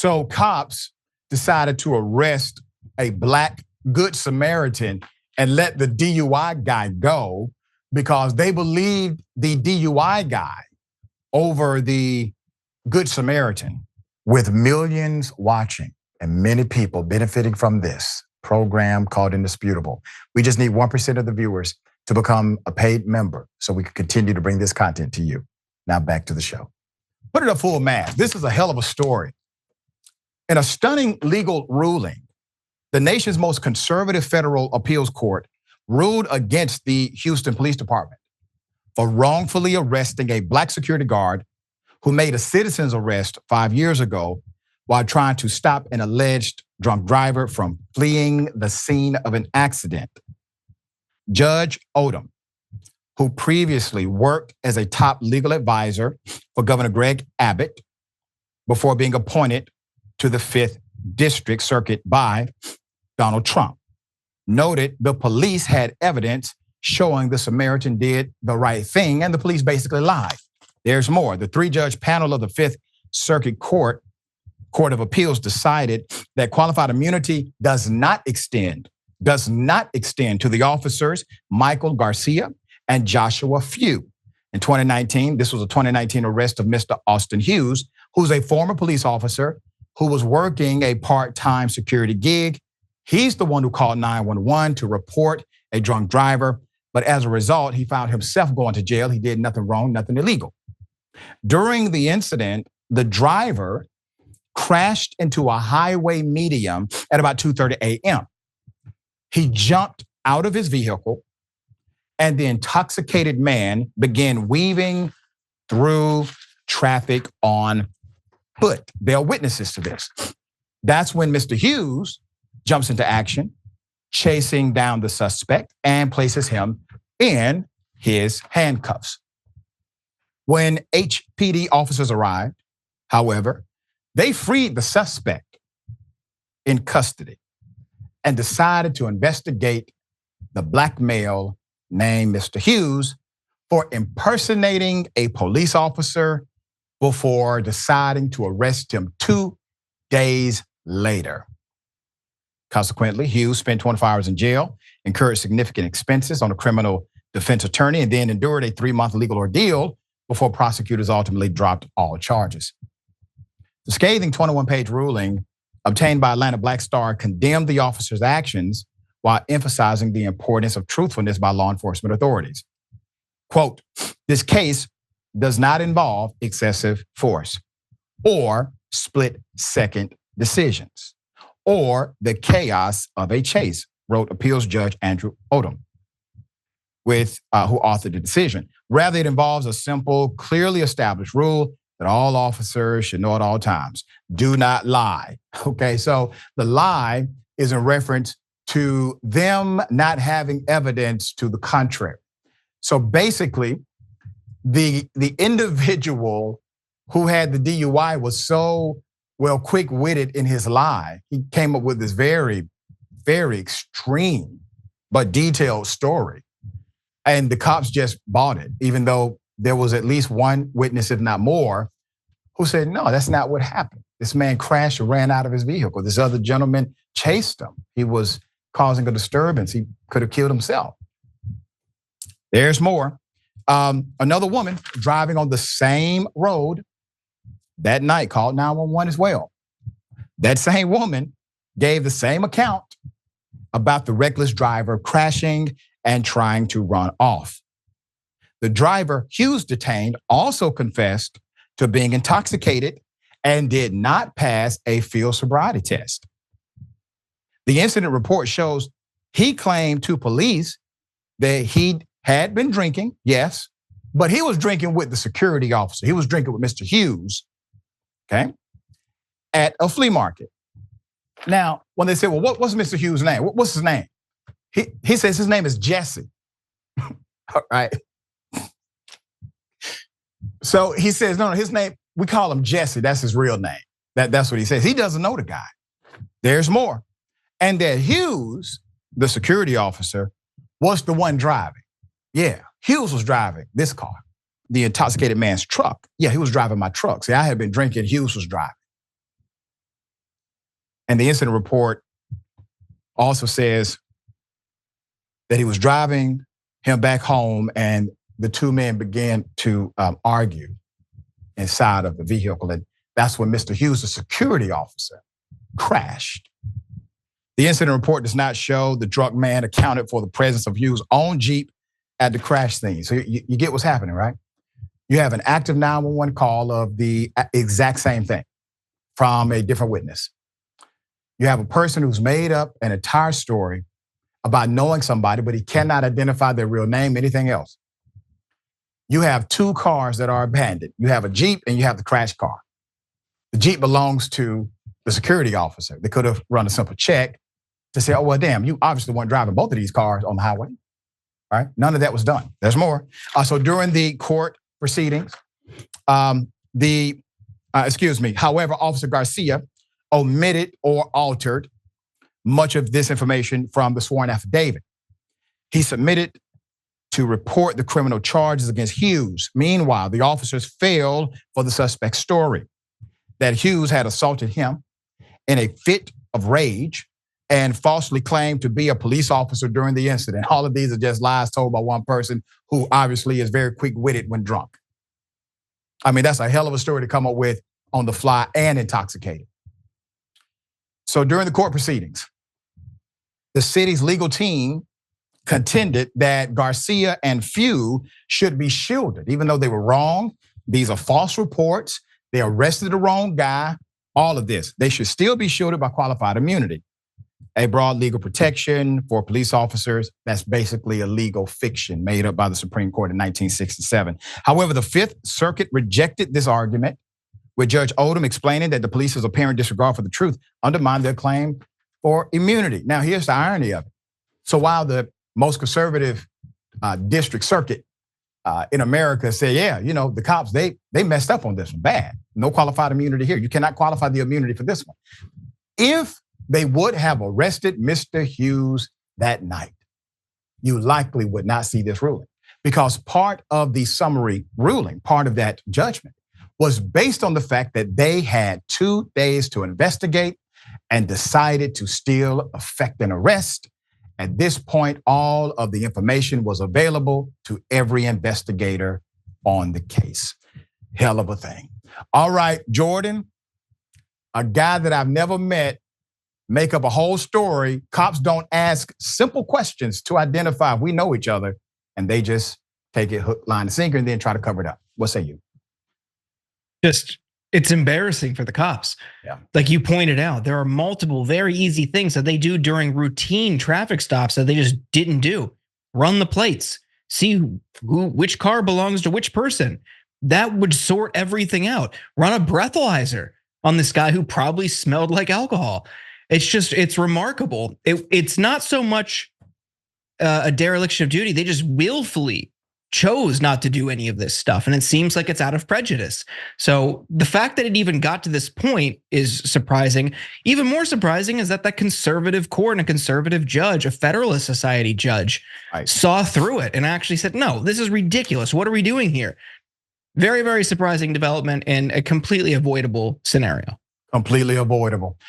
So cops decided to arrest a black good Samaritan and let the DUI guy go because they believed the DUI guy over the good Samaritan. With millions watching and many people benefiting from this program called Indisputable, we just need 1% of the viewers to become a paid member so we can continue to bring this content to you. Now back to the show. Put it up full mask. This is a hell of a story. In a stunning legal ruling, the nation's most conservative federal appeals court ruled against the Houston Police Department for wrongfully arresting a black security guard who made a citizen's arrest 5 years ago while trying to stop an alleged drunk driver from fleeing the scene of an accident. Judge Odom, who previously worked as a top legal advisor for Governor Greg Abbott before being appointed to the 5th District Circuit by Donald Trump, noted the police had evidence showing the Samaritan did the right thing and the police basically lied. There's more. The 3-judge panel of the 5th Circuit Court of Appeals decided that qualified immunity does not extend to the officers Michael Garcia and Joshua Few. In 2019, this was a 2019 arrest of Mr. Austin Hughes, who's a former police officer who was working a part-time security gig. He's the one who called 911 to report a drunk driver, but as a result, he found himself going to jail. He did nothing wrong, nothing illegal. During the incident, the driver crashed into a highway median at about 2:30 a.m. He jumped out of his vehicle and the intoxicated man began weaving through traffic on foot. There are witnesses to this. That's when Mr. Hughes jumps into action, chasing down the suspect and places him in his handcuffs. When HPD officers arrived, however, they freed the suspect in custody and decided to investigate the black male named Mr. Hughes for impersonating a police officer before deciding to arrest him 2 days later. Consequently, Hughes spent 24 hours in jail, incurred significant expenses on a criminal defense attorney, and then endured a 3-month legal ordeal before prosecutors ultimately dropped all charges. The scathing 21-page ruling obtained by Atlanta Black Star condemned the officer's actions while emphasizing the importance of truthfulness by law enforcement authorities. Quote, this case does not involve excessive force or split-second decisions or the chaos of a chase, wrote appeals judge Andrew Odom, who authored the decision. Rather, it involves a simple, clearly established rule that all officers should know at all times. Do not lie. Okay, so the lie is in reference to them not having evidence to the contrary. So basically, the individual who had the DUI was so quick-witted in his lie. He came up with this very, very extreme but detailed story. And the cops just bought it, even though there was at least one witness, if not more, who said, no, that's not what happened. This man crashed and ran out of his vehicle. This other gentleman chased him. He was causing a disturbance. He could have killed himself. There's more. Another woman driving on the same road that night called 911 as well. That same woman gave the same account about the reckless driver crashing and trying to run off. The driver Hughes detained also confessed to being intoxicated and did not pass a field sobriety test. The incident report shows he claimed to police that he had been drinking, yes, but he was drinking with the security officer. He was drinking with Mr. Hughes, okay, at a flea market. Now, when they said, well, what's Mr. Hughes' name? What's his name? He says his name is Jesse. All right. So he says, no, his name, we call him Jesse. That's his real name. That's what he says. He doesn't know the guy. There's more. And that Hughes, the security officer, was the one driving. Yeah, Hughes was driving this car, the intoxicated man's truck. Yeah, he was driving my truck. See, I had been drinking, Hughes was driving. And the incident report also says that he was driving him back home and the two men began to argue inside of the vehicle. And that's when Mr. Hughes, the security officer, crashed. The incident report does not show the drunk man accounted for the presence of Hughes' own Jeep at the crash scene. So you get what's happening, right? You have an active 911 call of the exact same thing from a different witness. You have a person who's made up an entire story about knowing somebody, but he cannot identify their real name, anything else. You have two cars that are abandoned. You have a Jeep and you have the crash car. The Jeep belongs to the security officer. They could have run a simple check to say, oh, well, damn, you obviously weren't driving both of these cars on the highway, right? None of that was done. There's more. So during the court proceedings, however, Officer Garcia omitted or altered much of this information from the sworn affidavit. He submitted to report the criminal charges against Hughes. Meanwhile, the officers failed for the suspect's story that Hughes had assaulted him in a fit of rage and falsely claimed to be a police officer during the incident. All of these are just lies told by one person who obviously is very quick-witted when drunk. I mean, that's a hell of a story to come up with on the fly and intoxicated. So during the court proceedings, the city's legal team contended that Garcia and Few should be shielded, even though they were wrong. These are false reports. They arrested the wrong guy. All of this. They should still be shielded by qualified immunity. A broad legal protection for police officers, that's basically a legal fiction made up by the Supreme Court in 1967. However, the Fifth Circuit rejected this argument, with Judge Odom explaining that the police's apparent disregard for the truth undermined their claim for immunity. Now, here's the irony of it. So while the most conservative district circuit in America said, yeah, the cops, they messed up on this one, bad. No qualified immunity here. You cannot qualify the immunity for this one. If they would have arrested Mr. Hughes that night, you likely would not see this ruling, because part of the summary ruling, part of that judgment, was based on the fact that they had 2 days to investigate and decided to still effect an arrest. At this point, all of the information was available to every investigator on the case. Hell of a thing. All right, Jordan, a guy that I've never met, make up a whole story. Cops don't ask simple questions to identify if we know each other, and they just take it hook, line, and sinker and then try to cover it up. What say you? It's embarrassing for the cops. Yeah. Like you pointed out, there are multiple very easy things that they do during routine traffic stops that they just didn't do. Run the plates, see which car belongs to which person. That would sort everything out. Run a breathalyzer on this guy who probably smelled like alcohol. It's remarkable. It's not so much a dereliction of duty. They just willfully chose not to do any of this stuff. And it seems like it's out of prejudice. So the fact that it even got to this point is surprising. Even more surprising is that conservative court and a conservative judge, a Federalist Society judge, saw through it and actually said, no, this is ridiculous. What are we doing here? Very, very surprising development and a completely avoidable scenario. Completely avoidable.